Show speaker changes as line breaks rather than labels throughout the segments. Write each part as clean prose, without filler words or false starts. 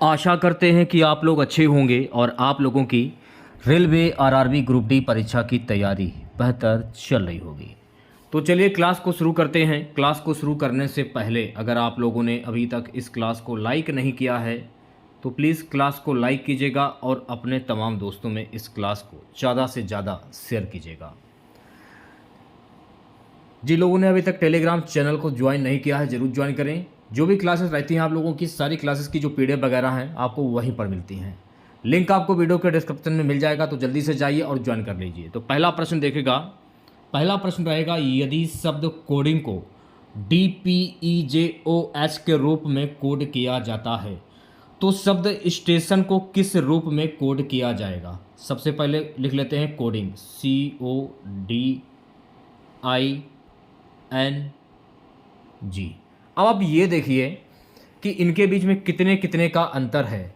आशा करते हैं कि आप लोग अच्छे होंगे और आप लोगों की रेलवे आरआरबी ग्रुप डी परीक्षा की तैयारी बेहतर चल रही होगी। तो चलिए क्लास को शुरू करते हैं। क्लास को शुरू करने से पहले अगर आप लोगों ने अभी तक इस क्लास को लाइक नहीं किया है तो प्लीज़ क्लास को लाइक कीजिएगा और अपने तमाम दोस्तों में इस क्लास को ज़्यादा से ज़्यादा शेयर कीजिएगा। जिन लोगों ने अभी तक टेलीग्राम चैनल को ज्वाइन नहीं किया है ज़रूर ज्वाइन करें। जो भी क्लासेस रहती हैं आप लोगों की सारी क्लासेस की जो पीडीएफ वगैरह हैं आपको वहीं पर मिलती हैं। लिंक आपको वीडियो के डिस्क्रिप्शन में मिल जाएगा, तो जल्दी से जाइए और ज्वाइन कर लीजिए। तो पहला प्रश्न देखेगा, पहला प्रश्न रहेगा, यदि शब्द कोडिंग को DPEJOH के रूप में कोड किया जाता है तो शब्द स्टेशन को किस रूप में कोड किया जाएगा। सबसे पहले लिख लेते हैं कोडिंग, CODING। अब आप ये देखिए कि इनके बीच में कितने कितने का अंतर है।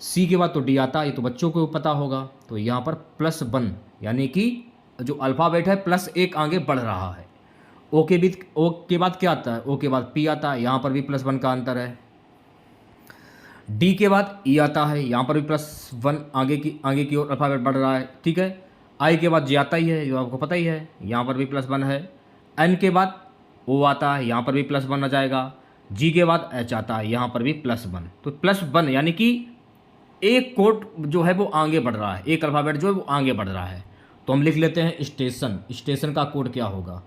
सी के बाद तो डी आता है, ये तो बच्चों को पता होगा। तो यहाँ पर +1 यानी कि जो अल्फ़ाबेट है +1 आगे बढ़ रहा है। ओ के बाद क्या आता है, ओ के बाद पी आता है, यहाँ पर भी +1 का अंतर है। डी के बाद ई आता है, यहाँ पर भी +1 आगे की ओर अल्फ़ाबेट बढ़ रहा है। ठीक है। आई के बाद जे आता ही है, जो आपको पता ही है, यहाँ पर भी +1 है। एन के बाद ओ आता है, यहाँ पर भी +1 आ जाएगा। जी के बाद एच आता है, यहाँ पर भी +1। तो +1 यानी कि एक कोड जो है वो आगे बढ़ रहा है, एक अल्फ़ाबेट जो है वो आगे बढ़ रहा है। तो हम लिख लेते हैं स्टेशन। स्टेशन का कोड क्या होगा,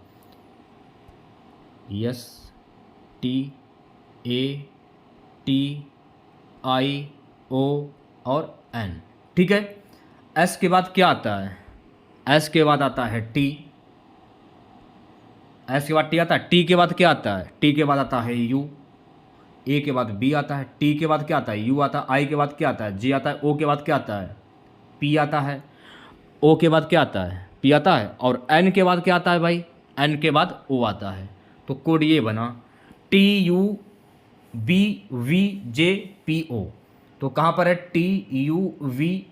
STAIO और N। ठीक है। एस के बाद क्या आता है, एस के बाद आता है टी, एस के बाद टी आता है। टी के बाद क्या आता है, टी के बाद आता है यू। ए के बाद बी आता है, टी के बाद क्या आता है, यू आता है। आई के बाद क्या आता है, जी आता है। ओ के बाद क्या आता है, पी आता है। ओ के बाद क्या आता है, पी आता है। और एन के बाद क्या आता है भाई, एन के बाद ओ आता है। तो कोड ये बना TUBVJPO। तो कहाँ पर है, TUVUJPO।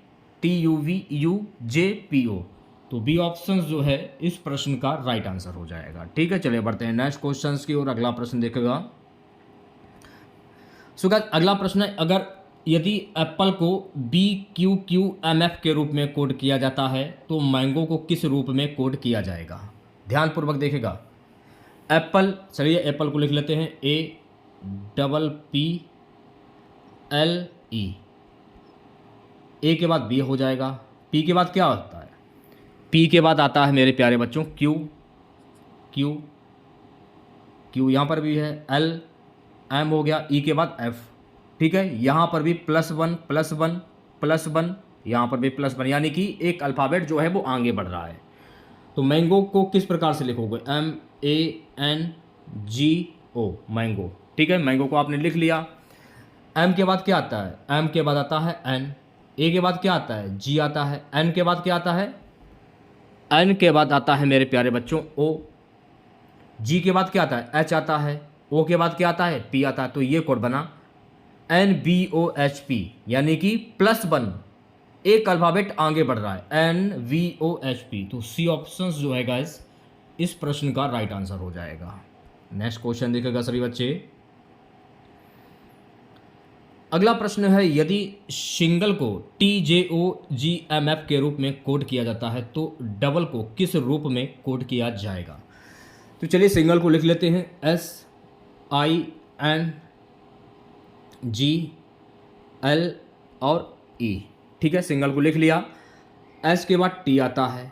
तो बी ऑप्शन जो है इस प्रश्न का राइट आंसर हो जाएगा। ठीक है, चलिए बढ़ते हैं नेक्स्ट क्वेश्चन की ओर। अगला प्रश्न देखेगा। सो गाइस अगला प्रश्न है, अगर यदि एप्पल को BQQMF के रूप में कोड किया जाता है तो मैंगो को किस रूप में कोड किया जाएगा। ध्यानपूर्वक देखेगा। एप्पल, चलिए एप्पल को लिख लेते हैं APPLE। ए के बाद बी हो जाएगा। पी के बाद क्या होता है, पी के बाद आता है मेरे प्यारे बच्चों क्यू। क्यू क्यू यहाँ पर भी है। एल, एम हो गया। ई के बाद एफ। ठीक है। यहाँ पर भी +1 +1 +1, यहाँ पर भी +1 यानी कि एक अल्फ़ाबेट जो है वो आगे बढ़ रहा है। तो मैंगो को किस प्रकार से लिखोगे, MANGO, मैंगो। ठीक है, मैंगो को आपने लिख लिया। एम के बाद क्या आता है, एम के बाद आता है एन। ए के बाद क्या आता है, जी आता है। एन के बाद क्या आता है, एन के बाद आता है मेरे प्यारे बच्चों ओ। जी के बाद क्या आता है, एच आता है। ओ के बाद क्या आता है, पी आता है। तो ये कोड बना NVOHP यानी कि +1, एक अल्फ़ाबेट आगे बढ़ रहा है, NVOHP। तो सी ऑप्शन जो है गाइस इस प्रश्न का राइट आंसर हो जाएगा। नेक्स्ट क्वेश्चन देखेगा सभी बच्चे। अगला प्रश्न है, यदि सिंगल को TJOGMF के रूप में कोड किया जाता है तो डबल को किस रूप में कोड किया जाएगा। तो चलिए सिंगल को लिख लेते हैं SINGL और E। ठीक है, सिंगल को लिख लिया। एस के बाद टी आता है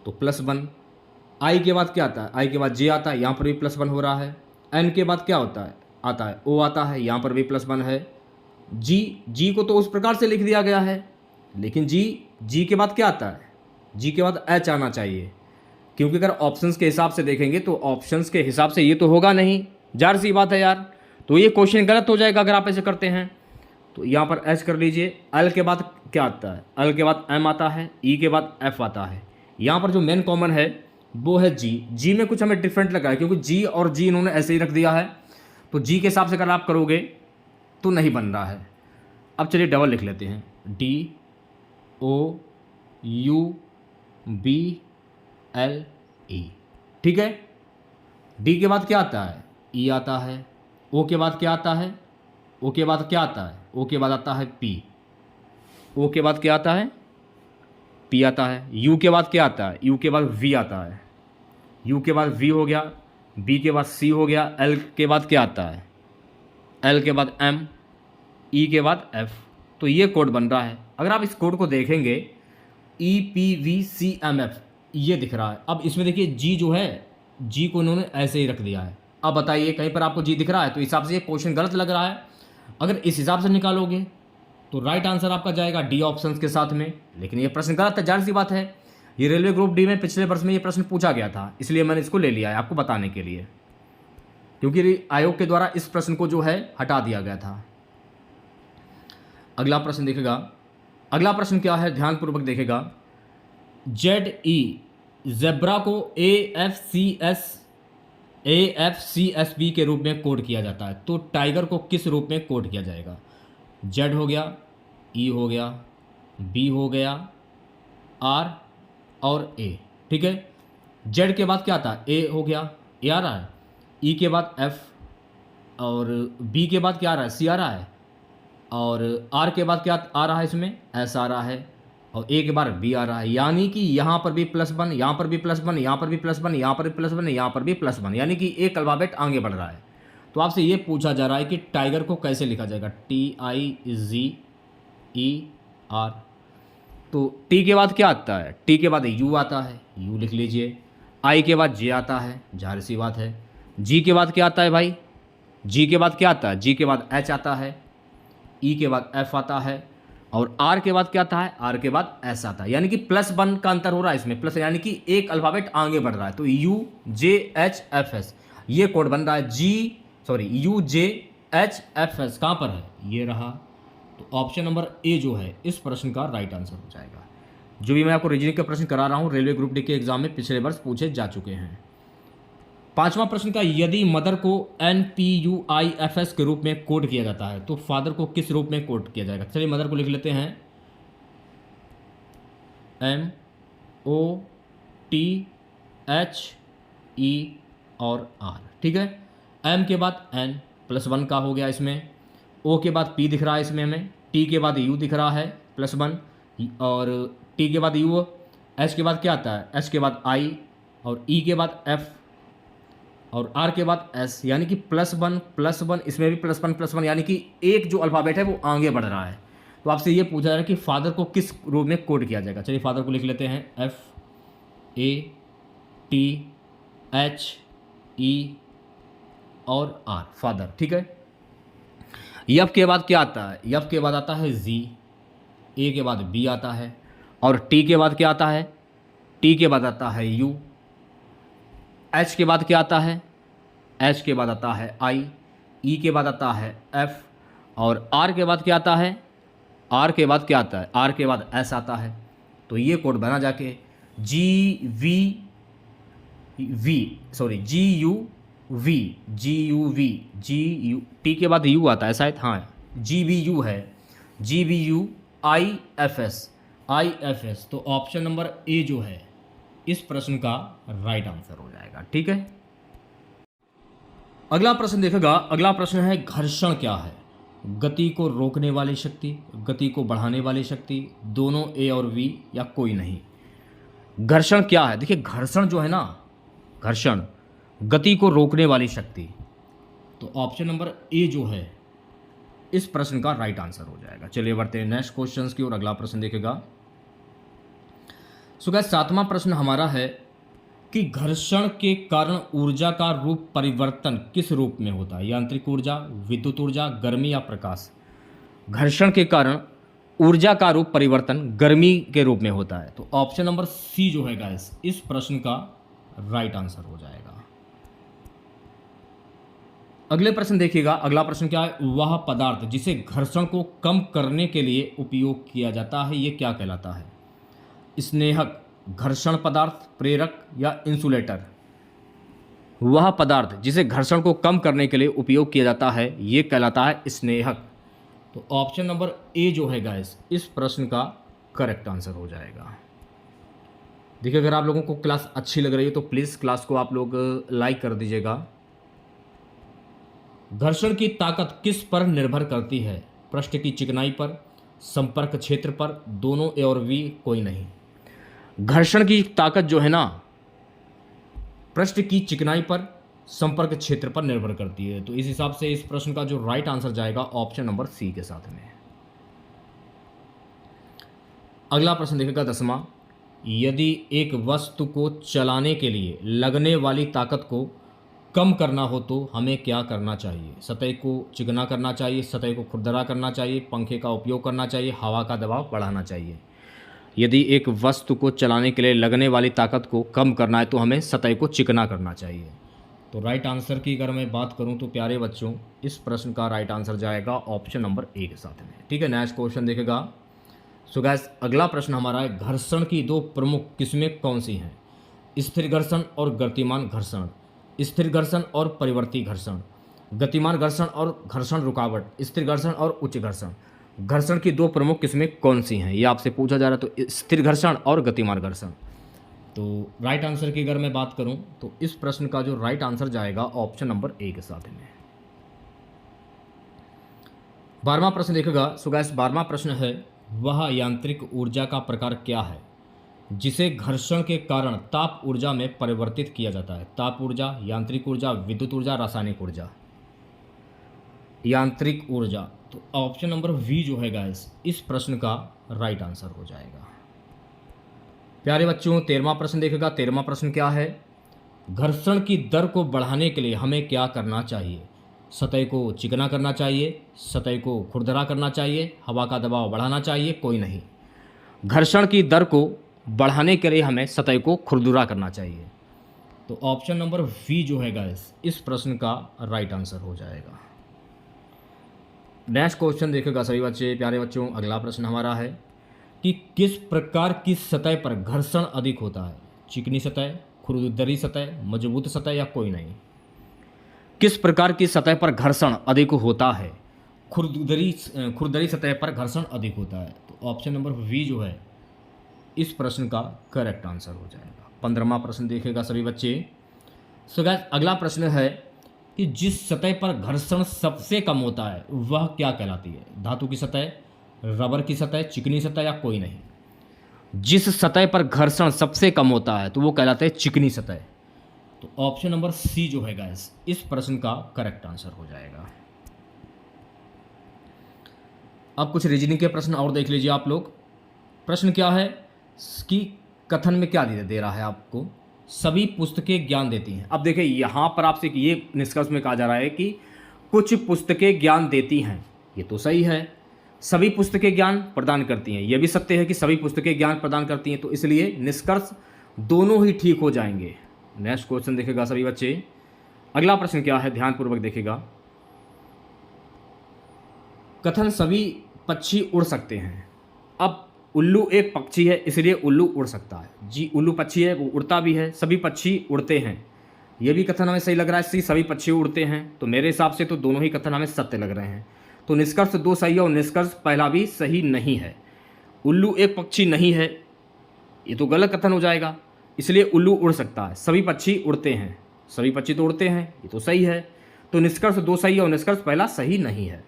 तो +1। आई के बाद क्या आता है, आई के बाद जे आता है, यहाँ पर भी +1 हो रहा है। एन के बाद क्या होता है, आता है ओ आता है, यहाँ पर भी +1 है। जी को तो उस प्रकार से लिख दिया गया है, लेकिन जी के बाद क्या आता है, जी के बाद एच आना चाहिए, क्योंकि अगर ऑप्शंस के हिसाब से देखेंगे तो ऑप्शंस के हिसाब से ये तो होगा नहीं, जार सी बात है यार। तो ये क्वेश्चन गलत हो जाएगा अगर आप ऐसे करते हैं। तो यहाँ पर एच कर लीजिए। एल के बाद क्या आता है, एल के बाद एम आता है। ई के बाद एफ आता है। यहाँ पर जो मेन कॉमन है वो है जी में कुछ हमें डिफरेंट लगा है, क्योंकि जी और जी इन्होंने ऐसे ही रख दिया है। तो जी के हिसाब से अगर आप करोगे तो नहीं बन रहा है। अब चलिए डबल लिख लेते हैं, DOUBLE। ठीक है। डी के बाद क्या आता है, ई आता है। ओ के बाद क्या आता है, ओ के बाद क्या आता है, ओ के बाद आता है पी, ओ के बाद क्या आता है, पी आता है। यू के बाद क्या आता है, यू के बाद वी आता है, यू के बाद वी हो गया, बी के बाद सी हो गया, एल के बाद क्या आता है, एल के बाद एम, ई के बाद एफ। तो ये कोड बन रहा है। अगर आप इस कोड को देखेंगे E P V C M F ये दिख रहा है। अब इसमें देखिए जी जो है, जी को इन्होंने ऐसे ही रख दिया है। अब बताइए कहीं पर आपको जी दिख रहा है तो इस हिसाब से ये क्वेश्चन गलत लग रहा है। अगर इस हिसाब से निकालोगे तो राइट आंसर आपका जाएगा डी ऑप्शन के साथ में, लेकिन ये प्रश्न गलत है, जाहिर सी बात है। ये रेलवे ग्रुप डी में पिछले वर्ष में ये प्रश्न पूछा गया था, इसलिए मैंने इसको ले लिया है आपको बताने के लिए, क्योंकि आयोग के द्वारा इस प्रश्न को जो है हटा दिया गया था। अगला प्रश्न देखेगा, अगला प्रश्न क्या है ध्यानपूर्वक देखेगा। जेड ई जेब्रा को AFCSB के रूप में कोड किया जाता है, तो टाइगर को किस रूप में कोड किया जाएगा। जेड हो गया, ई हो गया, बी हो गया, आर और ए। ठीक है, जेड के बाद क्या आता है, ए हो गया, ए आ रहा है, ई के बाद एफ, और बी के बाद क्या आ रहा है, सी आ रहा है, और आर के बाद क्या आ रहा है, इसमें एस आ रहा है, और ए के बाद बी आ रहा है। यानी कि यहाँ पर भी +1, यहाँ पर भी +1, यहाँ पर भी +1, यहाँ पर भी +1, यहाँ पर भी +1, यानी कि एक अल्फ़ाबेट आगे बढ़ रहा है। तो आपसे ये पूछा जा रहा है कि टाइगर को कैसे लिखा जाएगा, TIGER। तो टी के बाद क्या आता है, टी के बाद यू आता है, यू लिख लीजिए। आई के बाद जे आता है, जाहिर सी बात है। जी के बाद क्या आता है भाई, जी के बाद क्या आता है, जी के बाद एच आता है, ई के बाद एफ आता है, और आर के बाद क्या आता है, आर के बाद एस आता है। यानी कि +1 का अंतर हो रहा है इसमें, प्लस यानी कि एक अल्फ़ाबेट आगे बढ़ रहा है। तो UJHFS ये कोड बन रहा है, UJHFS कहाँ पर है, ये रहा। तो ऑप्शन नंबर ए जो है इस प्रश्न का राइट आंसर हो जाएगा। जो भी मैं आपको रीजनिंग का प्रश्न करा रहा हूँ रेलवे ग्रुप डी के एग्जाम में पिछले वर्ष पूछे जा चुके हैं। पांचवा प्रश्न का, यदि मदर को NPUIFS के रूप में कोड किया जाता है तो फादर को किस रूप में कोड किया जाएगा। चलिए मदर को लिख लेते हैं MOTHE और R। ठीक है, M के बाद N +1 का हो गया इसमें, O के बाद P दिख रहा है इसमें हमें, T के बाद U दिख रहा है +1, और T के बाद U, H के बाद क्या आता है, H के बाद I, और E के बाद F, और R के बाद S। यानी कि +1 इसमें भी +1 यानी कि एक जो अल्फ़ाबेट है वो आगे बढ़ रहा है। तो आपसे ये पूछा जा रहा है कि फादर को किस रूप में कोड किया जाएगा। चलिए फादर को लिख लेते हैं FATHE और R, फादर। ठीक है, यफ के बाद क्या आता है, यफ के बाद आता है Z, ए के बाद B आता है, और टी के बाद क्या आता है, टी के बाद आता है U, एच के बाद क्या आता है, एच के बाद आता है I, ई के बाद आता है F, और आर के बाद क्या आता है, आर के बाद क्या आता है, आर के बाद एस आता है। तो ये कोड बना जाके GUV, टी के बाद यू आता है शायद, हाँ GBU है, GBUIFS। तो ऑप्शन नंबर ए जो है इस प्रश्न का राइट आंसर हो जाएगा। ठीक है, अगला प्रश्न देखेगा। अगला प्रश्न है, घर्षण क्या है। गति को रोकने वाली शक्ति, गति को बढ़ाने वाली शक्ति, दोनों ए और वी, या कोई नहीं। घर्षण क्या है, देखिए घर्षण जो है ना, घर्षण गति को रोकने वाली शक्ति। तो ऑप्शन नंबर ए जो है इस प्रश्न का राइट आंसर हो जाएगा। चलिए बढ़ते हैं नेक्स्ट क्वेश्चंस की और अगला प्रश्न देखेगा। सो गाइस, सातवां प्रश्न हमारा है कि घर्षण के कारण ऊर्जा का रूप परिवर्तन किस रूप में होता है। यांत्रिक ऊर्जा, विद्युत ऊर्जा, गर्मी या प्रकाश। घर्षण के कारण ऊर्जा का रूप परिवर्तन गर्मी के रूप में होता है। तो ऑप्शन नंबर सी जो है गाइस इस प्रश्न का राइट आंसर हो जाएगा। अगले प्रश्न देखिएगा। अगला प्रश्न क्या है, वह पदार्थ जिसे घर्षण को कम करने के लिए उपयोग किया जाता है ये क्या कहलाता है। स्नेहक, घर्षण पदार्थ, प्रेरक या इंसुलेटर। वह पदार्थ जिसे घर्षण को कम करने के लिए उपयोग किया जाता है ये कहलाता है स्नेहक। तो ऑप्शन नंबर ए जो है गाइस इस प्रश्न का करेक्ट आंसर हो जाएगा। देखिए, अगर आप लोगों को क्लास अच्छी लग रही है तो प्लीज़ क्लास को आप लोग लाइक कर दीजिएगा। घर्षण की ताकत किस पर निर्भर करती है? पृष्ठ की चिकनाई पर, संपर्क क्षेत्र पर, दोनों ए और बी, कोई नहीं। घर्षण की ताकत जो है ना, पृष्ठ की चिकनाई पर, संपर्क क्षेत्र पर निर्भर करती है। तो इस हिसाब से इस प्रश्न का जो राइट आंसर जाएगा ऑप्शन नंबर सी के साथ में। अगला प्रश्न देखेगा 10वां। यदि एक वस्तु को चलाने के लिए लगने वाली ताकत को कम करना हो तो हमें क्या करना चाहिए? सतह को चिकना करना चाहिए, सतह को खुरदरा करना चाहिए, पंखे का उपयोग करना चाहिए, हवा का दबाव बढ़ाना चाहिए। यदि एक वस्तु को चलाने के लिए लगने वाली ताकत को कम करना है तो हमें सतह को चिकना करना चाहिए। तो राइट आंसर की अगर मैं बात करूं तो प्यारे बच्चों, इस प्रश्न का राइट आंसर जाएगा ऑप्शन नंबर ए के साथ में। ठीक है, नेक्स्ट क्वेश्चन देखेगा। सो गाइस, अगला प्रश्न हमारा है, घर्षण की दो प्रमुख किस्में कौन सी हैं? स्थिर घर्षण और गतिमान घर्षण, स्थिर घर्षण और परिवर्ती घर्षण, गतिमान घर्षण और घर्षण रुकावट, स्थिर घर्षण और उच्च घर्षण। घर्षण की दो प्रमुख किस्में कौन सी हैं, ये आपसे पूछा जा रहा है। तो स्थिर घर्षण और गतिमान घर्षण। तो राइट आंसर की अगर मैं बात करूं तो इस प्रश्न का जो राइट आंसर जाएगा ऑप्शन नंबर ए के साथ में। 12वां प्रश्न देखेगा। सो गाइस, 12वां प्रश्न है, वह यांत्रिक ऊर्जा का प्रकार क्या है जिसे घर्षण के कारण ताप ऊर्जा में परिवर्तित किया जाता है? ताप ऊर्जा, यांत्रिक ऊर्जा, विद्युत ऊर्जा, रासायनिक ऊर्जा। यांत्रिक ऊर्जा, तो ऑप्शन नंबर वी जो है गाइस इस प्रश्न का राइट आंसर हो जाएगा। प्यारे बच्चों, 13वां प्रश्न देखेगा। 13वां प्रश्न क्या है? घर्षण की दर को बढ़ाने के लिए हमें क्या करना चाहिए? सतह को चिकना करना चाहिए, सतह को खुरदरा करना चाहिए, हवा का दबाव बढ़ाना चाहिए, कोई नहीं। घर्षण की दर को बढ़ाने के लिए हमें सतह को खुरदरा करना चाहिए। तो ऑप्शन नंबर वी जो है गाइस इस प्रश्न का राइट आंसर हो जाएगा। नेक्स्ट क्वेश्चन देखेगा सभी बच्चे, प्यारे बच्चों। अगला प्रश्न हमारा है कि किस प्रकार की सतह पर घर्षण अधिक होता है? चिकनी सतह, खुरदरी सतह, मजबूत सतह या कोई नहीं। किस प्रकार की सतह पर घर्षण अधिक होता है? खुरदरी सतह पर घर्षण अधिक होता है। तो ऑप्शन नंबर वी जो है इस प्रश्न का करेक्ट आंसर हो जाएगा। 15वां प्रश्न देखेगा सभी बच्चे। सो गाइस, अगला प्रश्न है कि जिस सतह पर घर्षण सबसे कम होता है वह क्या कहलाती है? धातु की सतह, रबर की सतह, चिकनी सतह या कोई नहीं। जिस सतह पर घर्षण सबसे कम होता है तो वो कहलाते हैं चिकनी सतह। तो ऑप्शन नंबर सी जो है गाइस इस प्रश्न का करेक्ट आंसर हो जाएगा। अब कुछ रीजनिंग के प्रश्न और देख लीजिए आप लोग। प्रश्न क्या है कि कथन में क्या दे रहा है आपको? सभी पुस्तकें ज्ञान देती हैं। अब देखिए यहाँ पर आपसे ये निष्कर्ष में कहा जा रहा है कि कुछ पुस्तकें ज्ञान देती हैं, ये तो सही है। सभी पुस्तकें ज्ञान प्रदान करती हैं, यह भी सत्य है कि सभी पुस्तकें ज्ञान प्रदान करती हैं। तो इसलिए निष्कर्ष दोनों ही ठीक हो जाएंगे। नेक्स्ट क्वेश्चन देखेगा सभी बच्चे। अगला प्रश्न क्या है, ध्यानपूर्वक देखेगा। कथन सभी पक्षी उड़ सकते हैं। अब उल्लू एक पक्षी है इसलिए उल्लू उड़ सकता है। जी, उल्लू पक्षी है, वो उड़ता भी है। सभी पक्षी उड़ते हैं, यह भी कथन हमें सही लग रहा है। सी, सभी पक्षी उड़ते हैं। तो मेरे हिसाब से तो दोनों ही कथन हमें सत्य लग रहे हैं। तो निष्कर्ष दो सही है और निष्कर्ष पहला भी सही नहीं है। उल्लू एक पक्षी नहीं है, ये तो गलत कथन हो जाएगा। इसलिए उल्लू उड़ सकता है। सभी पक्षी उड़ते हैं, सभी पक्षी तो उड़ते हैं, ये तो सही है। तो निष्कर्ष दो सही है और निष्कर्ष पहला सही नहीं है।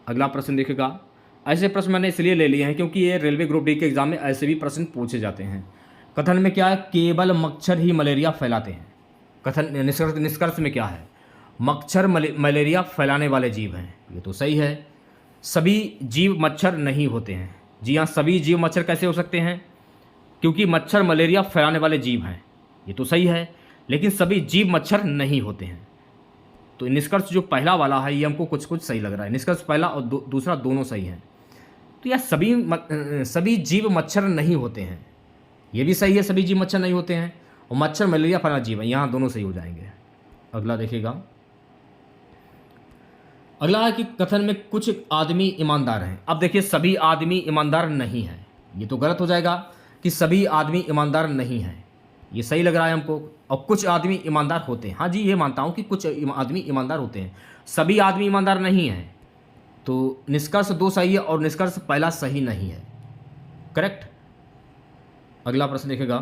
अगला प्रश्न देखेगा। ऐसे प्रश्न मैंने इसलिए ले लिए हैं क्योंकि ये रेलवे ग्रुप डी के एग्जाम में ऐसे भी प्रश्न पूछे जाते हैं। कथन में क्या है? केवल मच्छर ही मलेरिया फैलाते हैं। कथन निष्कर्ष में क्या है? मच्छर मलेरिया फैलाने वाले जीव हैं, ये तो सही है। सभी जीव मच्छर नहीं होते हैं। जी हाँ, सभी जीव मच्छर कैसे हो सकते हैं? क्योंकि मच्छर मलेरिया फैलाने वाले जीव हैं, ये तो सही है। लेकिन सभी जीव मच्छर नहीं होते हैं। तो निष्कर्ष जो पहला वाला है ये हमको कुछ कुछ सही लग रहा है। निष्कर्ष पहला और दूसरा दोनों सही हैं। तो यार सभी जीव मच्छर नहीं होते हैं, ये भी सही है। सभी जीव मच्छर नहीं होते हैं और मच्छर मलेरिया फैलाना जीव है, यहाँ दोनों सही हो जाएंगे। अगला देखिएगा। अगला है कि कथन में कुछ आदमी ईमानदार हैं। अब देखिए सभी आदमी ईमानदार नहीं हैं, ये तो गलत हो जाएगा कि सभी आदमी ईमानदार नहीं हैं, ये सही लग रहा है हमको। और कुछ आदमी ईमानदार होते हैं, हाँ जी ये मानता हूँ कि कुछ आदमी ईमानदार होते हैं, सभी आदमी ईमानदार नहीं हैं। तो निष्कर्ष दो सही है और निष्कर्ष पहला सही नहीं है। करेक्ट। अगला प्रश्न देखेगा।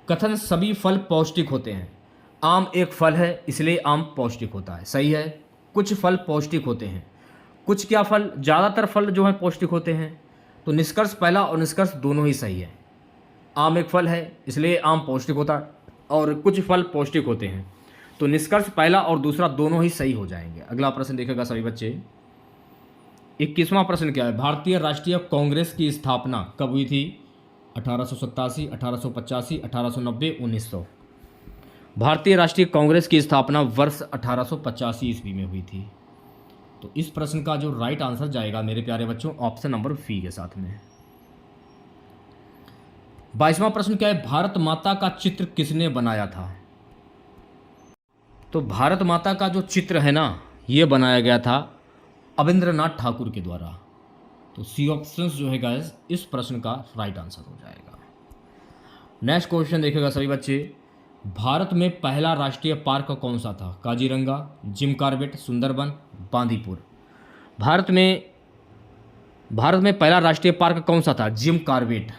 कथन सभी फल पौष्टिक होते हैं। आम एक फल है इसलिए आम पौष्टिक होता है, सही है। कुछ फल पौष्टिक होते हैं, कुछ क्या फल, ज़्यादातर फल जो है पौष्टिक होते हैं। तो निष्कर्ष पहला और निष्कर्ष दोनों ही सही है। आम एक फल है इसलिए आम पौष्टिक होता है और कुछ फल पौष्टिक होते हैं। तो निष्कर्ष पहला और दूसरा दोनों ही सही हो जाएंगे। अगला प्रश्न देखेगा सभी बच्चे। 21वां प्रश्न क्या है? भारतीय राष्ट्रीय कांग्रेस की स्थापना कब हुई थी? 1887, 1885, 1890, 1900। भारतीय राष्ट्रीय कांग्रेस की स्थापना वर्ष 1885 ईस्वी में हुई थी। तो इस प्रश्न का जो राइट आंसर जाएगा मेरे प्यारे बच्चों ऑप्शन नंबर वी के साथ में। 22वां प्रश्न क्या है? भारत माता का चित्र किसने बनाया था? तो भारत माता का जो चित्र है ना, ये बनाया गया था अविंद्रनाथ ठाकुर के द्वारा। तो सी ऑप्शन जो है गाइस इस प्रश्न का राइट आंसर हो जाएगा। नेक्स्ट क्वेश्चन देखेगा सभी बच्चे। भारत में पहला राष्ट्रीय पार्क कौन सा था? Kaziranga, Jim Corbett, Sundarban, Bandipur. भारत में पहला राष्ट्रीय पार्क कौन सा था? Jim Corbett.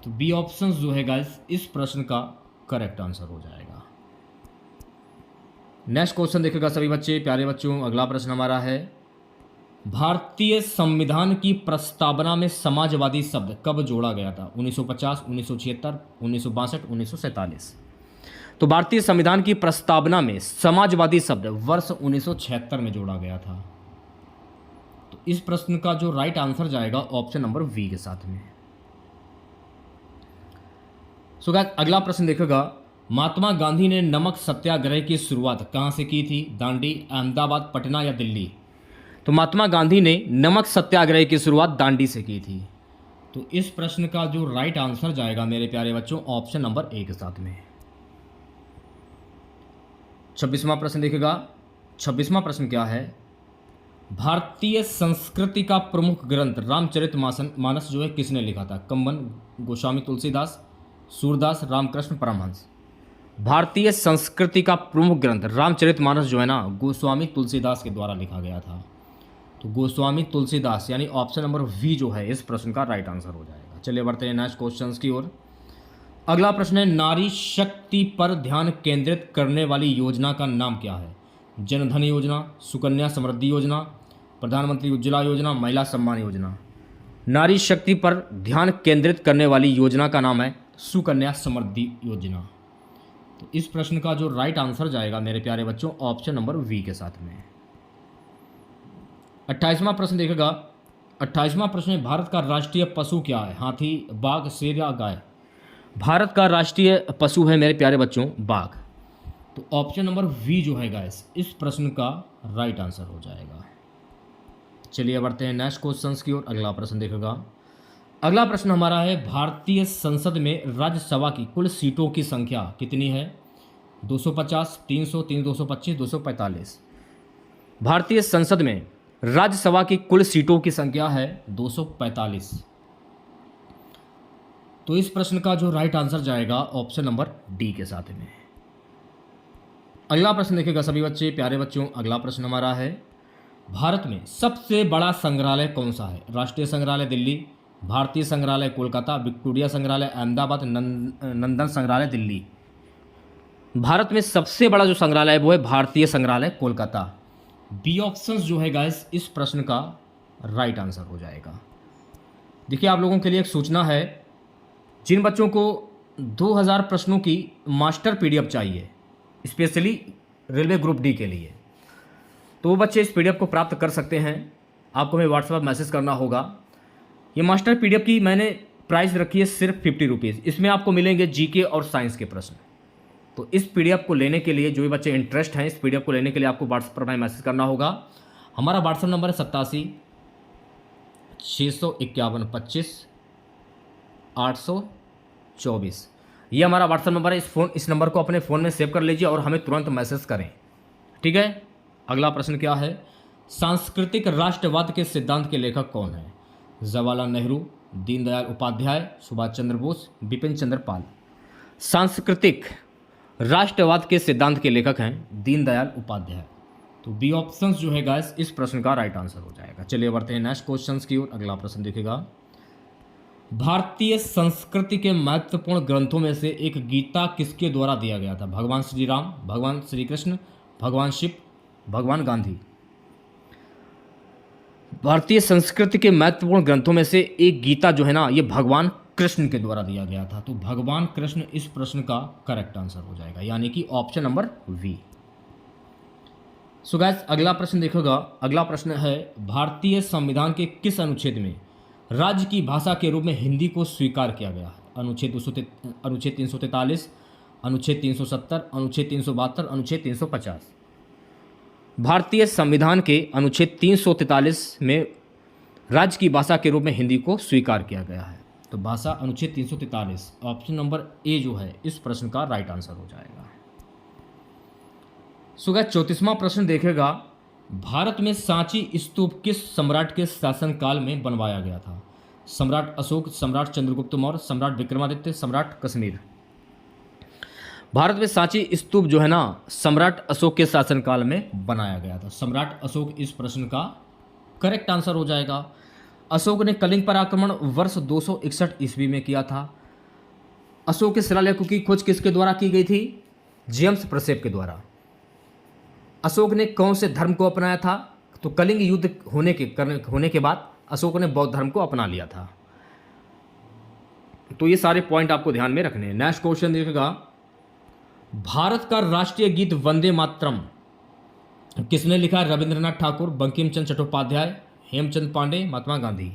तो बी ऑप्शन जो है गाइस इस प्रश्न का करेक्ट आंसर हो जाएगा। नेक्स्ट क्वेश्चन देखेगा सभी बच्चे, प्यारे बच्चों। अगला प्रश्न हमारा है, भारतीय संविधान की प्रस्तावना में समाजवादी शब्द कब जोड़ा गया था? 1950, 1976, 1962, 1947। तो भारतीय संविधान की प्रस्तावना में समाजवादी शब्द वर्ष 1976 में जोड़ा गया था। तो इस प्रश्न का जो राइट आंसर जाएगा ऑप्शन नंबर वी के साथ में। सो गाइस अगला प्रश्न देखेगा, महात्मा गांधी ने नमक सत्याग्रह की शुरुआत कहां से की थी? दांडी, अहमदाबाद, पटना या दिल्ली। तो महात्मा गांधी ने नमक सत्याग्रह की शुरुआत दांडी से की थी। तो इस प्रश्न का जो राइट आंसर जाएगा मेरे प्यारे बच्चों ऑप्शन नंबर ए के साथ में। 26वां प्रश्न देखेगा। 26वां प्रश्न क्या है? भारतीय संस्कृति का प्रमुख ग्रंथ रामचरितमानस जो है किसने लिखा था? कंबन, गोस्वामी तुलसीदास, सूरदास, रामकृष्ण परमहंस। भारतीय संस्कृति का प्रमुख ग्रंथ रामचरितमानस जो है ना, गोस्वामी तुलसीदास के द्वारा लिखा गया था। तो गोस्वामी तुलसीदास यानी ऑप्शन नंबर वी जो है इस प्रश्न का राइट आंसर हो जाएगा। चलिए बढ़ते हैं नेक्स्ट क्वेश्चंस की ओर। अगला प्रश्न है, नारी शक्ति पर ध्यान केंद्रित करने वाली योजना का नाम क्या है? जनधन योजना, सुकन्या समृद्धि योजना, प्रधानमंत्री उज्ज्वला योजना, महिला सम्मान योजना। नारी शक्ति पर ध्यान केंद्रित करने वाली योजना का नाम है सुकन्या समृद्धि योजना। तो इस प्रश्न का जो राइट आंसर जाएगा मेरे प्यारे बच्चों ऑप्शन नंबर वी के साथ में। 28वां प्रश्न देखेगा। 28वां प्रश्न है, भारत का राष्ट्रीय पशु क्या है? हाथी, बाघ, शेर या गाय। भारत का राष्ट्रीय पशु है मेरे प्यारे बच्चों बाघ। तो ऑप्शन नंबर वी जो है गाइस इस प्रश्न का राइट आंसर हो जाएगा। चलिए बढ़ते हैं नेक्स्ट क्वेश्चंस की ओर। अगला प्रश्न देखेगा। अगला प्रश्न हमारा है, भारतीय संसद में राज्यसभा की कुल सीटों की संख्या कितनी है? 250, 300, 225, 245। भारतीय संसद में राज्यसभा की कुल सीटों की संख्या है 245। तो इस प्रश्न का जो राइट आंसर जाएगा ऑप्शन नंबर डी के साथ में। अगला प्रश्न देखिएगा सभी बच्चे, प्यारे बच्चों। अगला प्रश्न हमारा है, भारत में सबसे बड़ा संग्रहालय कौन सा है? राष्ट्रीय संग्रहालय दिल्ली, भारतीय संग्रहालय कोलकाता, विक्टोरिया संग्रहालय अहमदाबाद, नंदन संग्रहालय दिल्ली। भारत में सबसे बड़ा जो संग्रहालय है वो है भारतीय संग्रहालय कोलकाता। बी ऑप्शन जो है गाइस इस प्रश्न का राइट आंसर हो जाएगा। देखिए आप लोगों के लिए एक सूचना है, जिन बच्चों को 2000 प्रश्नों की मास्टर पीडीएफ चाहिए स्पेशली रेलवे ग्रुप डी के लिए, तो वो बच्चे इस पीडीएफ को प्राप्त कर सकते हैं। आपको हमें व्हाट्सएप मैसेज करना होगा। ये मास्टर पीडीएफ की मैंने प्राइस रखी है सिर्फ 50 रुपीज़। इसमें आपको मिलेंगे जीके और साइंस के प्रश्न। तो इस पीडीएफ को लेने के लिए जो भी बच्चे इंटरेस्ट हैं, इस पीडीएफ को लेने के लिए आपको व्हाट्सएप पर मैसेज करना होगा। हमारा व्हाट्सएप नंबर है 87 651 25 824। ये हमारा व्हाट्सएप नंबर है। इस नंबर को अपने फ़ोन में सेव कर लीजिए और हमें तुरंत मैसेज करें, ठीक है। अगला प्रश्न क्या है, सांस्कृतिक राष्ट्रवाद के सिद्धांत के लेखक कौन है? जवाहरलाल नेहरू, दीनदयाल उपाध्याय, सुभाष चंद्र बोस, बिपिन चंद्र पाल। सांस्कृतिक राष्ट्रवाद के सिद्धांत के लेखक हैं दीनदयाल उपाध्याय। तो बी ऑप्शन जो है गाइस इस प्रश्न का राइट आंसर हो जाएगा। चलिए बढ़ते हैं नेक्स्ट क्वेश्चंस की ओर। अगला प्रश्न देखिएगा। भारतीय संस्कृति के महत्वपूर्ण ग्रंथों में से एक गीता किसके द्वारा दिया गया था? भगवान श्री राम, भगवान श्री कृष्ण, भगवान शिव, भगवान गांधी। भारतीय संस्कृति के महत्वपूर्ण ग्रंथों में से एक गीता जो है ना, ये भगवान कृष्ण के द्वारा दिया गया था। तो भगवान कृष्ण इस प्रश्न का करेक्ट आंसर हो जाएगा, यानी कि option number V. So guys, अगला प्रश्न देखोगा। अगला प्रश्न है, भारतीय संविधान के किस अनुच्छेद में राज्य की भाषा के रूप में हिंदी को स्वीकार किया गया है? अनुच्छेद 343, अनुच्छेद 370, अनुच्छेद 372, अनुच्छेद 350। भारतीय संविधान के अनुच्छेद 343 में राज्य की भाषा के रूप में हिंदी को स्वीकार किया गया है। तो भाषा अनुच्छेद 343, ऑप्शन नंबर ए जो है इस प्रश्न का राइट आंसर हो जाएगा। सो गाइस, 34वां प्रश्न देखेगा। भारत में सांची स्तूप किस सम्राट के शासनकाल में बनवाया गया था? सम्राट अशोक, सम्राट चंद्रगुप्त मौर्य, सम्राट विक्रमादित्य, सम्राट कश्मीर। भारत में सांची स्तूप जो है ना, सम्राट अशोक के शासनकाल में बनाया गया था। सम्राट अशोक इस प्रश्न का करेक्ट आंसर हो जाएगा। अशोक ने कलिंग पर आक्रमण वर्ष 261 ईस्वी में किया था। अशोक के शिलालेखों की खोज किसके द्वारा की गई थी? जेम्स प्रेसेप के द्वारा। अशोक ने कौन से धर्म को अपनाया था? तो कलिंग युद्ध होने के बाद अशोक ने बौद्ध धर्म को अपना लिया था। तो ये सारे पॉइंट आपको ध्यान में रखने हैं। नेक्स्ट क्वेश्चन देखिएगा। भारत का राष्ट्रीय गीत वंदे मातरम किसने लिखा? रविंद्रनाथ ठाकुर, बंकिम चंद्र चट्टोपाध्याय, हेमचंद पांडे, महात्मा गांधी।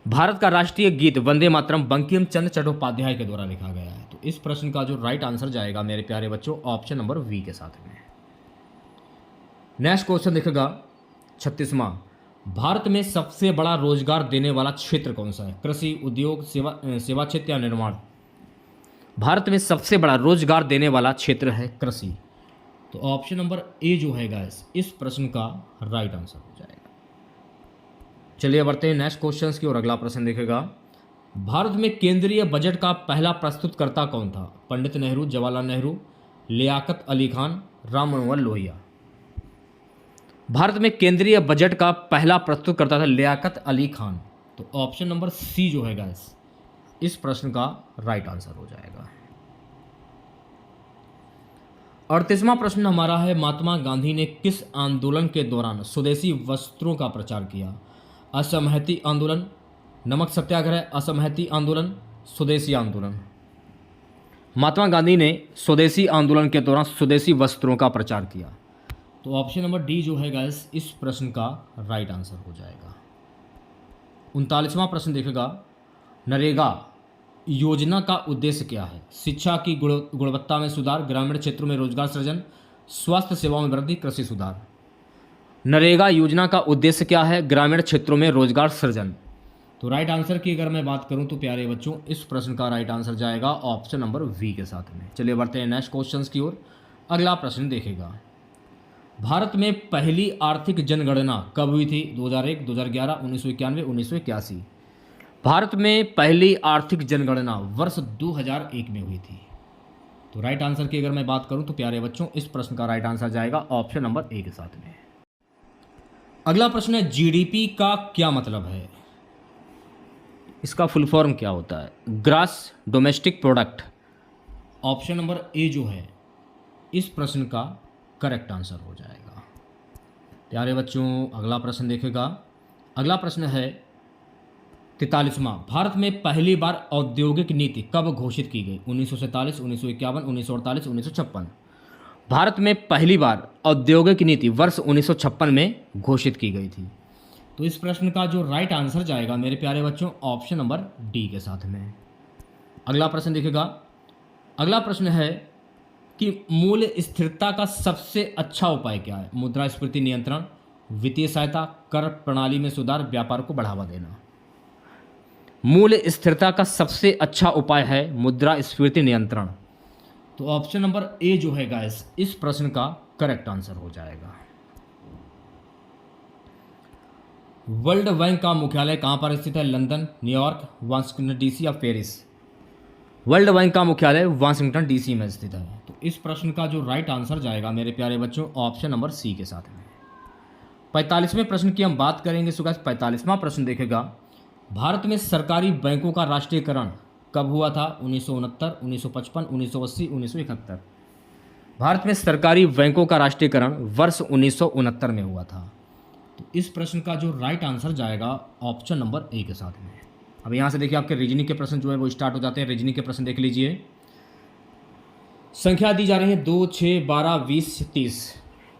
भारत का राष्ट्रीय गीत वंदे मातरम बंकिम चंद्र चट्टोपाध्याय के द्वारा लिखा गया है। तो इस प्रश्न का जो राइट आंसर जाएगा मेरे प्यारे बच्चों, ऑप्शन नंबर वी के साथ में। नेक्स्ट क्वेश्चन देखेगा 36वां। भारत में सबसे बड़ा रोजगार देने वाला क्षेत्र कौन सा है? कृषि, उद्योग, सेवा क्षेत्र या निर्माण? भारत में सबसे बड़ा रोजगार देने वाला क्षेत्र है कृषि। तो ऑप्शन नंबर ए जो है गाइस इस प्रश्न का राइट आंसर हो जाएगा। चलिए बढ़ते हैं नेक्स्ट क्वेश्चन की ओर। अगला प्रश्न देखेगा। भारत में केंद्रीय बजट का पहला प्रस्तुतकर्ता कौन था? पंडित नेहरू, जवाहरलाल नेहरू, लियाकत अली खान, राम मनोहर लोहिया। भारत में केंद्रीय बजट का पहला प्रस्तुतकर्ता था लियाकत अली खान। तो ऑप्शन नंबर सी जो है गाइस इस प्रश्न का राइट आंसर हो जाएगा। 38वां प्रश्न हमारा है, महात्मा गांधी ने किस आंदोलन के दौरान स्वदेशी वस्त्रों का प्रचार किया? असहमति आंदोलन, नमक सत्याग्रह, असहमति आंदोलन, स्वदेशी आंदोलन। महात्मा गांधी ने स्वदेशी आंदोलन के दौरान स्वदेशी वस्त्रों का प्रचार किया। तो ऑप्शन नंबर डी जो है गाइस इस प्रश्न का राइट आंसर हो जाएगा। 39वां प्रश्न देखेगा। नरेगा योजना का उद्देश्य क्या है? शिक्षा की गुणवत्ता में सुधार, ग्रामीण क्षेत्रों में रोजगार सृजन, स्वास्थ्य सेवाओं में वृद्धि, कृषि सुधार। नरेगा योजना का उद्देश्य क्या है? ग्रामीण क्षेत्रों में रोजगार सृजन। तो राइट आंसर की अगर मैं बात करूं तो प्यारे बच्चों इस प्रश्न का राइट आंसर जाएगा ऑप्शन नंबर वी के साथ में। चलिए बढ़ते हैं नेक्स्ट क्वेश्चन की ओर। अगला प्रश्न देखेगा। भारत में पहली आर्थिक जनगणना कब हुई थी? 2001, 2011, 1991, 1981। भारत में पहली आर्थिक जनगणना वर्ष 2001 में हुई थी। तो राइट आंसर की अगर मैं बात करूं तो प्यारे बच्चों इस प्रश्न का राइट आंसर जाएगा ऑप्शन नंबर ए के साथ में। अगला प्रश्न है, जीडीपी का क्या मतलब है? इसका फुल फॉर्म क्या होता है? Gross domestic product. Option number A जो है इस प्रश्न का करेक्ट आंसर हो जाएगा। प्यारे बच्चों अगला प्रश्न देखेगा। अगला प्रश्न है 43वां। भारत में पहली बार औद्योगिक नीति कब घोषित की गई? 1947, 1951, 1948, 1956। भारत में पहली बार औद्योगिक नीति वर्ष 1956 में घोषित की गई थी। तो इस प्रश्न का जो राइट आंसर जाएगा मेरे प्यारे बच्चों ऑप्शन नंबर डी के साथ में। अगला प्रश्न देखेगा। अगला प्रश्न है कि मूल्य स्थिरता का सबसे अच्छा उपाय क्या है? मुद्रास्फीति नियंत्रण, वित्तीय सहायता, कर प्रणाली में सुधार, व्यापार को बढ़ावा देना। मूल्य स्थिरता का सबसे अच्छा उपाय है मुद्रास्फीति नियंत्रण। तो ऑप्शन नंबर ए जो है गाइस इस प्रश्न का करेक्ट आंसर हो जाएगा। वर्ल्ड बैंक का मुख्यालय कहां पर स्थित है? लंदन, न्यूयॉर्क, वाशिंगटन डीसी या पेरिस। वर्ल्ड बैंक का मुख्यालय वाशिंगटन डीसी में स्थित है। तो इस प्रश्न का जो राइट आंसर जाएगा मेरे प्यारे बच्चों ऑप्शन नंबर सी के साथ में। 45वें प्रश्न की हम बात करेंगे। सो गाइस 45वां प्रश्न देखेगा। भारत में सरकारी बैंकों का राष्ट्रीयकरण कब हुआ था? 1969, 1955, 1980, 1971। भारत में सरकारी बैंकों का राष्ट्रीयकरण वर्ष 1969 में हुआ था। तो इस प्रश्न का जो राइट आंसर जाएगा ऑप्शन नंबर ए के साथ में। अब यहाँ से देखिए आपके रीजनिंग के प्रश्न जो है वो स्टार्ट हो जाते हैं। रीजनिंग के प्रश्न देख लीजिए। संख्या दी जा रही है 2, 6, 12, 20, 30।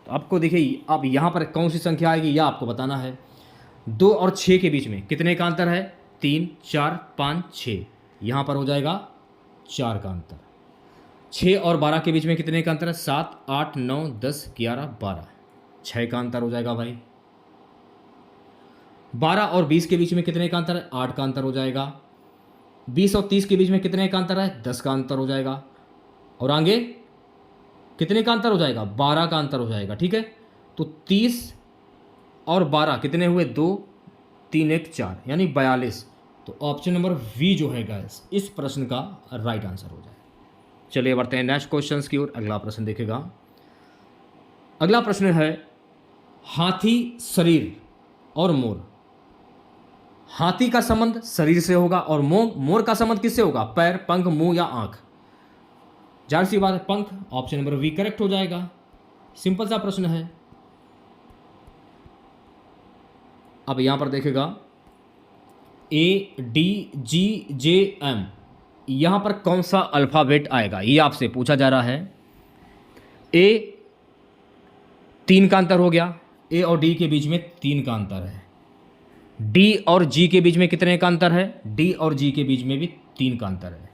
तो आपको देखिए अब यहाँ पर कौन सी संख्या आएगी यह आपको बताना है। 2 और 6 के बीच में कितने का अंतर है? 3, 4, 5, 6। यहाँ पर हो जाएगा 4 का अंतर। 6 और 12 के बीच में कितने का अंतर है? 7, 8, 9, 10, 11, 12। 6 का अंतर हो जाएगा भाई। 12 और 20 के बीच में कितने का अंतर है? 8 का अंतर हो जाएगा। 20 और 30 के बीच में कितने का अंतर है? 10 का अंतर हो जाएगा। और आगे कितने का अंतर हो जाएगा? 12 का अंतर हो जाएगा। ठीक है, तो 30 और 12 कितने हुए? 2, 3, 1, 4 यानी 42। तो ऑप्शन नंबर वी जो है गाइस इस प्रश्न का राइट आंसर हो जाएगा। चलिए बढ़ते हैं नेक्स्ट क्वेश्चन की ओर। अगला प्रश्न देखेगा। अगला प्रश्न है हाथी, शरीर और मोर। हाथी का संबंध शरीर से होगा और मोर का संबंध किससे होगा? पैर, पंख, मुंह या आंख? जाहिर सी बात है पंख। ऑप्शन नंबर वी करेक्ट हो जाएगा। सिंपल सा प्रश्न है। अब यहां पर देखेगा ए, डी, जी, जे, एम, यहां पर कौन सा अल्फाबेट आएगा ये आपसे पूछा जा रहा है। ए 3 का अंतर हो गया। ए और डी के बीच में 3 का अंतर है। डी और जी के बीच में कितने का अंतर है? डी और जी के बीच में भी 3 का अंतर है।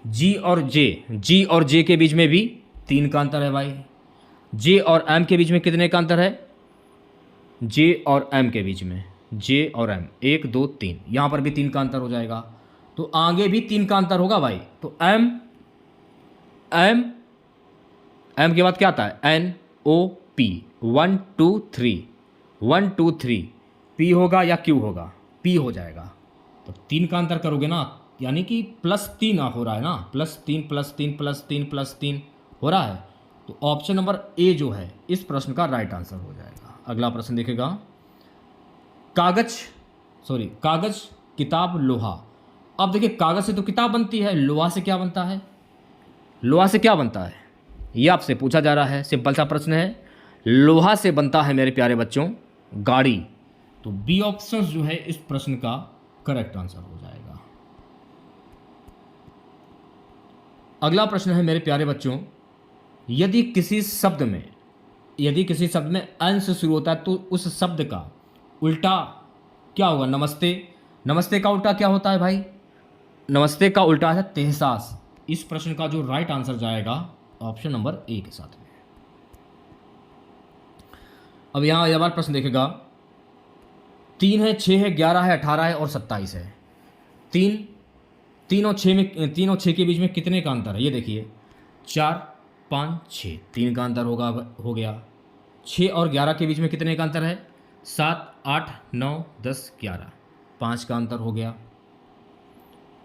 जी और जे के बीच में भी 3 का अंतर है भाई। जे और एम के बीच में कितने का अंतर है? जे और एम के बीच में, जे और एम 1, 2, 3, यहाँ पर भी 3 का अंतर हो जाएगा। तो आगे भी 3 का अंतर होगा भाई। तो एम के बाद क्या आता है? एन, ओ, पी। 1, 2, 3, 1, 2, 3 पी होगा या क्यू होगा? पी हो जाएगा। तो 3 का अंतर करोगे ना, यानी कि +3 हो रहा है ना, +3 +3 +3 +3 हो रहा है। तो ऑप्शन नंबर ए जो है इस प्रश्न का राइट आंसर हो जाएगा। अगला प्रश्न देखेगा। कागज, किताब, लोहा। अब देखिए कागज से तो किताब बनती है, लोहा से क्या बनता है? लोहा से क्या बनता है ये आपसे पूछा जा रहा है। सिंपल सा प्रश्न है। लोहा से बनता है मेरे प्यारे बच्चों गाड़ी। तो बी ऑप्शन जो है इस प्रश्न का करेक्ट आंसर हो जाएगा। अगला प्रश्न है मेरे प्यारे बच्चों, यदि किसी शब्द में अन से शुरू होता है तो उस शब्द का उल्टा क्या होगा? नमस्ते। नमस्ते का उल्टा क्या होता है भाई? नमस्ते का उल्टा है तहसास। इस प्रश्न का जो राइट आंसर जाएगा ऑप्शन नंबर ए के साथ में। अब यहां यह बार प्रश्न देखेगा। 3 है, 6 है, 11 है, 18 है और 27 है। 3 और 6 के बीच में कितने का अंतर है? ये देखिए 4, 5, 6, 3 का अंतर हो गया। 6 और 11 के बीच में कितने का अंतर है? 7, 8, 9, 10, 11, 5 का अंतर हो गया।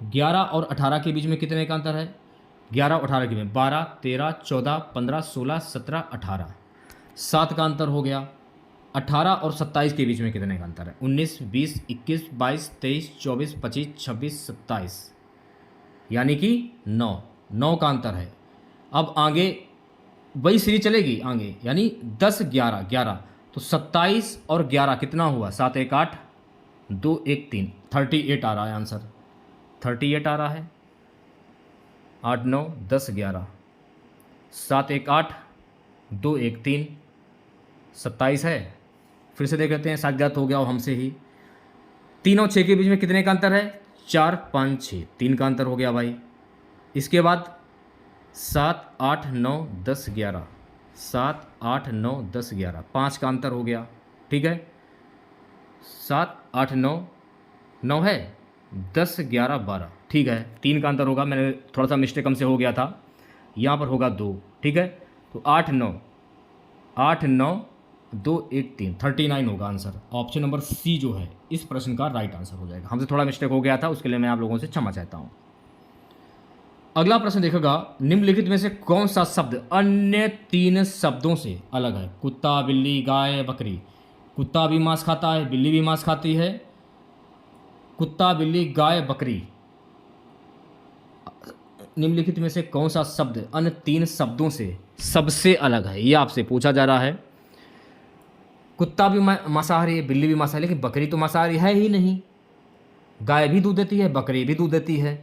11 और 18 के बीच में कितने का अंतर है? 11 और 18 के बीच में 12, 13, 14, 15, 16, 17, 18, 7 का अंतर हो गया। 18 और 27 के बीच में कितने का अंतर है? 19, 20, 21, 22, 23, 24, 25, 26, 27 यानी कि 9 का अंतर है। अब आगे वही सीरीज चलेगी आगे, यानी 10, 11, तो 27 और 11 कितना हुआ? 7, 1, 8, 2, 1, 3, 38 आ रहा है आंसर। 38 आ रहा है। 8, 9, 10, 11, 7, 1, 8, 2, 1, 3, 27 है। फिर से देख लेते हैं, शायद गलत हो गया हो हमसे ही। 3 और 6 के बीच में कितने का अंतर है? 4, 5, 6, 3 का अंतर हो गया भाई। इसके बाद 7, 8, 9, 10, 11, 7, 8, 9, 10, 11, 5 का अंतर हो गया। ठीक है, 7, 8, 9 है, 10, 11, 12, ठीक है, 3 का अंतर होगा। मैंने थोड़ा सा मिस्टेक हमसे हो गया था, यहाँ पर होगा 2। ठीक है, तो 8, 9, 2, 1, 3, 39 होगा आंसर। ऑप्शन नंबर सी जो है इस प्रश्न का राइट आंसर हो जाएगा। हमसे थोड़ा मिस्टेक हो गया था, उसके लिए मैं आप लोगों से क्षमा चाहता हूँ। अगला प्रश्न देखेगा, निम्नलिखित में से कौन सा शब्द अन्य 3 शब्दों से अलग है? कुत्ता, बिल्ली, गाय, बकरी। कुत्ता भी मांस खाता है, बिल्ली भी मांस खाती है, कुत्ता, बिल्ली, गाय, बकरी, निम्नलिखित में से कौन सा शब्द अन्य तीन शब्दों से सबसे अलग है, ये आपसे पूछा जा रहा है। कुत्ता भी मांसाहारी है, बिल्ली भी मांसाहारी, लेकिन बकरी तो मांसाहारी है ही नहीं। गाय भी दूध देती है, बकरी भी दूध देती है,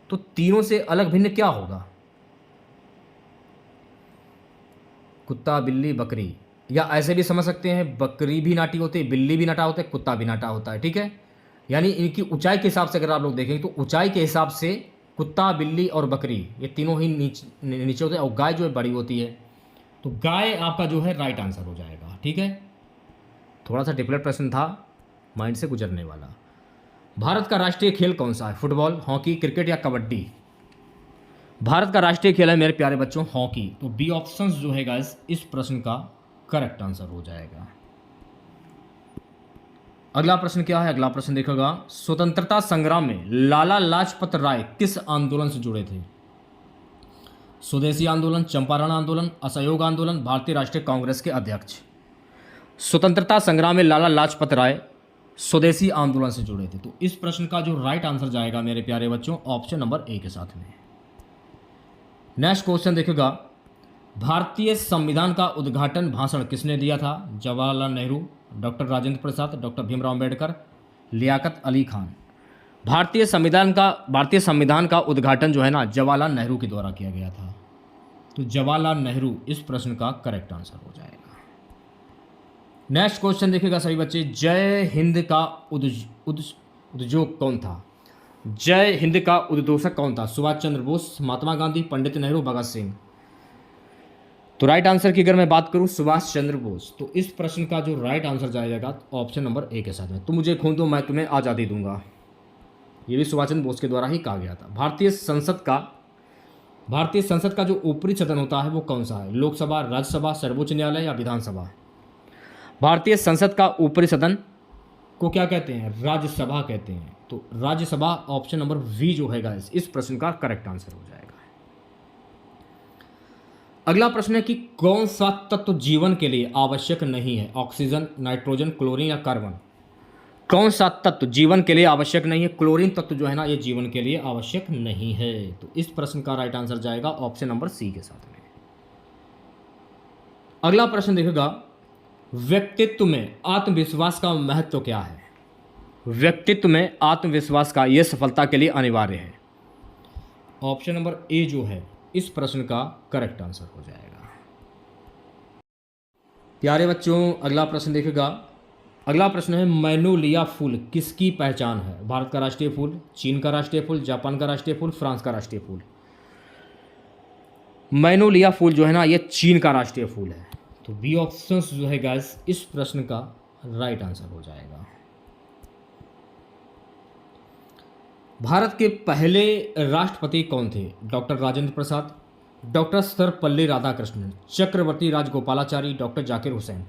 तो तीनों से अलग भिन्न क्या होगा? कुत्ता, बिल्ली, बकरी, या ऐसे भी समझ सकते हैं बकरी भी नाटी होती है, बिल्ली भी नाटा होता है, कुत्ता भी नाटा होता है, ठीक है। यानी इनकी ऊंचाई के हिसाब से अगर आप लोग देखेंगे तो ऊंचाई के हिसाब से कुत्ता, बिल्ली और बकरी ये तीनों ही नीचे होते हैं, और गाय जो है बड़ी होती है। तो गाय आपका जो है राइट आंसर हो जाएगा, ठीक है। थोड़ा सा डिफिकल्ट प्रश्न था, माइंड से गुजरने वाला। भारत का राष्ट्रीय खेल कौन सा है? फुटबॉल, हॉकी, क्रिकेट या कबड्डी? भारत का राष्ट्रीय खेल है मेरे प्यारे बच्चों हॉकी। तो बी ऑप्शंस जो है गाइस इस प्रश्न का करेक्ट आंसर हो जाएगा। अगला प्रश्न क्या है? अगला प्रश्न देखोगा, स्वतंत्रता संग्राम में लाला लाजपत राय किस आंदोलन से जुड़े थे? स्वदेशी आंदोलन, चंपारण आंदोलन, असहयोग आंदोलन, भारतीय राष्ट्रीय कांग्रेस के अध्यक्ष। स्वतंत्रता संग्राम में लाला लाजपत राय स्वदेशी आंदोलन से जुड़े थे। तो इस प्रश्न का जो राइट आंसर जाएगा मेरे प्यारे बच्चों ऑप्शन नंबर ए के साथ में। नेक्स्ट क्वेश्चन देखिएगा, भारतीय संविधान का उद्घाटन भाषण किसने दिया था? Jawaharlal Nehru, doctor Rajendra Prasad, doctor Bhimrao Ambedkar, Liaquat Ali Khan. भारतीय संविधान का उद्घाटन जो है ना जवाहरलाल नेहरू के द्वारा किया गया था। तो जवाहरलाल नेहरू इस प्रश्न का करेक्ट आंसर हो जाएगा। नेक्स्ट क्वेश्चन देखिएगा सभी बच्चे, जय हिंद का उद्योग कौन था? जय हिंद का उद्घोषक कौन था? सुभाष चंद्र बोस, महात्मा गांधी, पंडित नेहरू, भगत सिंह। तो राइट आंसर की अगर मैं बात करूं सुभाष चंद्र बोस। तो इस प्रश्न का जो राइट आंसर जाएगा ऑप्शन नंबर ए के साथ में। तो मुझे खून दो मैं तुम्हें आज़ादी दूंगा, ये भी सुभाष चंद्र बोस के द्वारा ही कहा गया था। भारतीय संसद का जो ऊपरी सदन होता है वो कौन सा है? लोकसभा, राज्यसभा, सर्वोच्च न्यायालय या विधानसभा? भारतीय संसद का ऊपरी सदन को क्या कहते हैं? राज्यसभा कहते हैं। तो राज्यसभा ऑप्शन नंबर वी जो है गाइस इस प्रश्न का करेक्ट आंसर हो जाएगा। अगला प्रश्न है कि कौन सा तत्व जीवन के लिए आवश्यक नहीं है? ऑक्सीजन, नाइट्रोजन, क्लोरीन या कार्बन? कौन सा तत्व जीवन के लिए आवश्यक नहीं है? क्लोरीन तत्व जो है ना ये जीवन के लिए आवश्यक नहीं है। तो इस प्रश्न का राइट आंसर जाएगा ऑप्शन नंबर सी के साथ में। अगला प्रश्न देखिएगा, व्यक्तित्व में आत्मविश्वास का महत्व क्या है? व्यक्तित्व में आत्मविश्वास का यह सफलता के लिए अनिवार्य है। ऑप्शन नंबर ए जो है इस प्रश्न का करेक्ट आंसर हो जाएगा। प्यारे बच्चों अगला प्रश्न देखिएगा, अगला प्रश्न है मैग्नोलिया फूल किसकी पहचान है? भारत का राष्ट्रीय फूल, चीन का राष्ट्रीय फूल, जापान का राष्ट्रीय फूल, फ्रांस का राष्ट्रीय फूल? मैग्नोलिया फूल जो है ना ये चीन का राष्ट्रीय फूल है। तो बी ऑप्शंस जो है गाइस इस प्रश्न का राइट आंसर हो जाएगा। भारत के पहले राष्ट्रपति कौन थे? डॉक्टर राजेंद्र प्रसाद, डॉक्टर सर्वपल्ली राधाकृष्णन, चक्रवर्ती राजगोपालाचारी, डॉक्टर जाकिर हुसैन।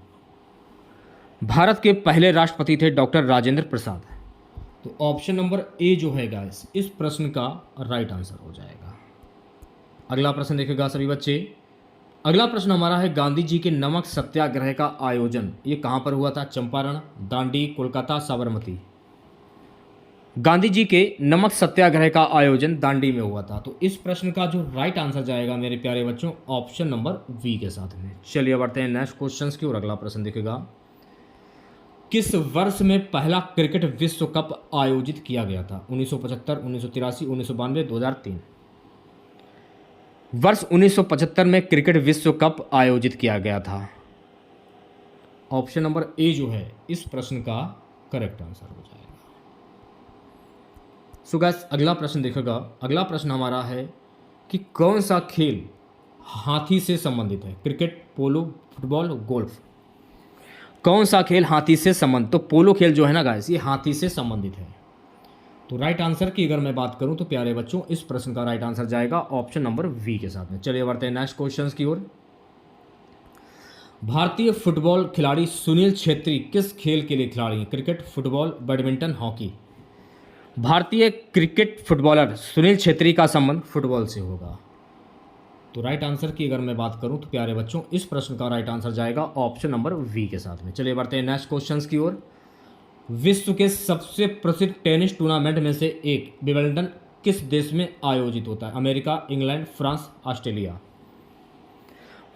भारत के पहले राष्ट्रपति थे डॉक्टर राजेंद्र प्रसाद। तो ऑप्शन नंबर ए जो है गाइस इस प्रश्न का राइट आंसर हो जाएगा। अगला प्रश्न देखेगा सभी बच्चे, अगला प्रश्न हमारा है गांधी जी के नमक सत्याग्रह का आयोजन ये कहाँ पर हुआ था? चंपारण, दांडी, कोलकाता, साबरमती। गांधी जी के नमक सत्याग्रह का आयोजन दांडी में हुआ था। तो इस प्रश्न का जो राइट आंसर जाएगा मेरे प्यारे बच्चों ऑप्शन नंबर वी के साथ में। चलिए बढ़ते हैं नेक्स्ट क्वेश्चन की और अगला प्रश्न देखेगा, किस वर्ष में पहला क्रिकेट विश्व कप आयोजित किया गया था? 1975, 1983, 1992, 2003। वर्ष 1975 में क्रिकेट विश्व कप आयोजित किया गया था। ऑप्शन नंबर ए जो है इस प्रश्न का करेक्ट आंसर हो जाएगा। सो गाइस अगला प्रश्न देखेगा, अगला प्रश्न हमारा है कि कौन सा खेल हाथी से संबंधित है? क्रिकेट, पोलो, फुटबॉल, गोल्फ। कौन सा खेल हाथी से संबंधित? तो पोलो खेल जो है ना गाइस ये हाथी से संबंधित है। तो राइट आंसर की अगर मैं बात करूं तो प्यारे बच्चों इस प्रश्न का राइट आंसर जाएगा ऑप्शन नंबर वी के साथ में। चलिए बढ़ते हैं नेक्स्ट क्वेश्चन की ओर। भारतीय फुटबॉल खिलाड़ी सुनील छेत्री किस खेल के लिए खिलाड़ी हैं? Cricket, football, badminton, hockey. भारतीय क्रिकेट फुटबॉलर सुनील छेत्री का संबंध फुटबॉल से होगा। तो राइट आंसर की अगर मैं बात करूं तो प्यारे बच्चों इस प्रश्न का राइट आंसर जाएगा ऑप्शन नंबर वी के साथ में। चलिए बढ़ते हैं नेक्स्ट क्वेश्चन की ओर। विश्व के सबसे प्रसिद्ध टेनिस टूर्नामेंट में से एक विंबलडन किस देश में आयोजित होता है? America, England, France, Australia.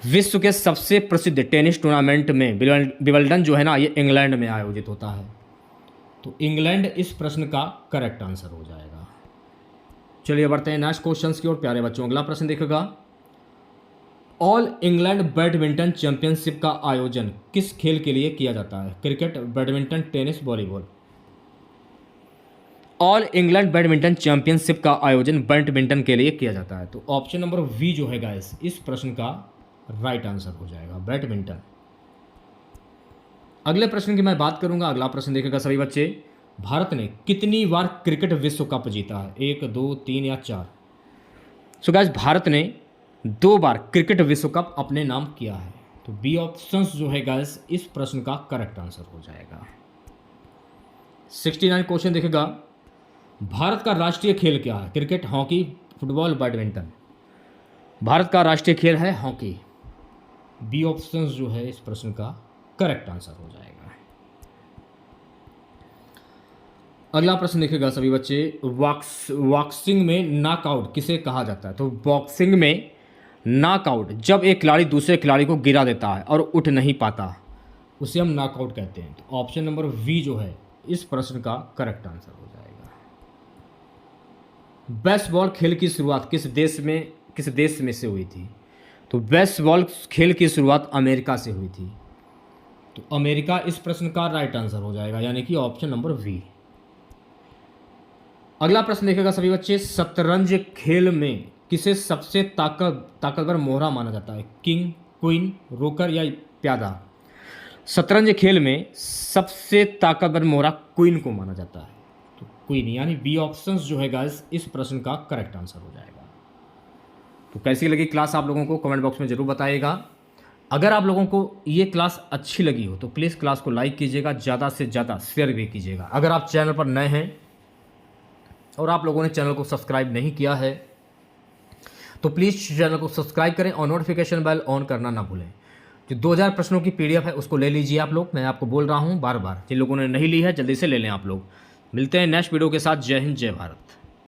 विश्व के सबसे प्रसिद्ध टेनिस टूर्नामेंट में विंबलडन जो है ना, ये इंग्लैंड में आयोजित होता है। तो इंग्लैंड इस प्रश्न का करेक्ट आंसर हो जाएगा। चलिए बढ़ते हैं नेक्स्ट क्वेश्चन की ओर प्यारे बच्चों। अगला प्रश्न देखेगा, ऑल इंग्लैंड बैडमिंटन चैंपियनशिप का आयोजन किस खेल के लिए किया जाता है? Cricket, badminton, tennis, volleyball. All England badminton championship का आयोजन बैडमिंटन के लिए किया जाता है। तो ऑप्शन नंबर वी जो है गाइस, इस प्रश्न का राइट आंसर हो जाएगा, बैडमिंटन। अगले प्रश्न की मैं बात करूंगा। अगला प्रश्न देखेगा सभी बच्चे, भारत ने कितनी बार क्रिकेट विश्व कप जीता है? 1, 2, 3 या 4। सो गाइस, भारत ने 2 बार क्रिकेट विश्व कप अपने नाम किया है। तो बी ऑप्शंस जो है गाइस, इस प्रश्न का करेक्ट आंसर हो जाएगा। 69 क्वेश्चन देखेगा, भारत का राष्ट्रीय खेल क्या है? Cricket, hockey, football, badminton. Bharat का राष्ट्रीय खेल है हॉकी। बी ऑप्शंस जो है इस प्रश्न का करेक्ट आंसर हो जाएगा। अगला प्रश्न देखेगा सभी बच्चे, बॉक्सिंग में नॉकआउट किसे कहा जाता है? तो बॉक्सिंग में नॉकआउट जब एक खिलाड़ी दूसरे खिलाड़ी को गिरा देता है और उठ नहीं पाता, उसे हम नॉकआउट कहते हैं। तो ऑप्शन नंबर वी जो है इस प्रश्न का करेक्ट आंसर हो जाएगा। बेसबॉल खेल की शुरुआत किस देश में से हुई थी? तो बेसबॉल खेल की शुरुआत अमेरिका से हुई थी। तो अमेरिका इस प्रश्न का राइट आंसर हो जाएगा, यानी कि ऑप्शन नंबर वी। अगला प्रश्न देखेगा सभी बच्चे, शतरंज खेल में किसे सबसे ताकतवर मोहरा माना जाता है? किंग, क्वीन, रोकर या प्यादा। शतरंज खेल में सबसे ताकतवर मोहरा क्वीन को माना जाता है। तो क्वीन यानी बी ऑप्शंस जो है गाइस, इस प्रश्न का करेक्ट आंसर हो जाएगा। तो कैसी लगी क्लास आप लोगों को कमेंट बॉक्स में ज़रूर बताइएगा। अगर आप लोगों को ये क्लास अच्छी लगी हो तो प्लीज़ क्लास को लाइक कीजिएगा, ज़्यादा से ज़्यादा शेयर भी कीजिएगा। अगर आप चैनल पर नए हैं और आप लोगों ने चैनल को सब्सक्राइब नहीं किया है तो प्लीज़ चैनल को सब्सक्राइब करें और नोटिफिकेशन बेल ऑन करना ना भूलें। जो 2000 प्रश्नों की PDF है उसको ले लीजिए आप लोग। मैं आपको बोल रहा हूँ बार बार, जिन लोगों ने नहीं ली है जल्दी से ले लें आप लोग। मिलते हैं नेक्स्ट वीडियो के साथ। जय हिंद, जय भारत।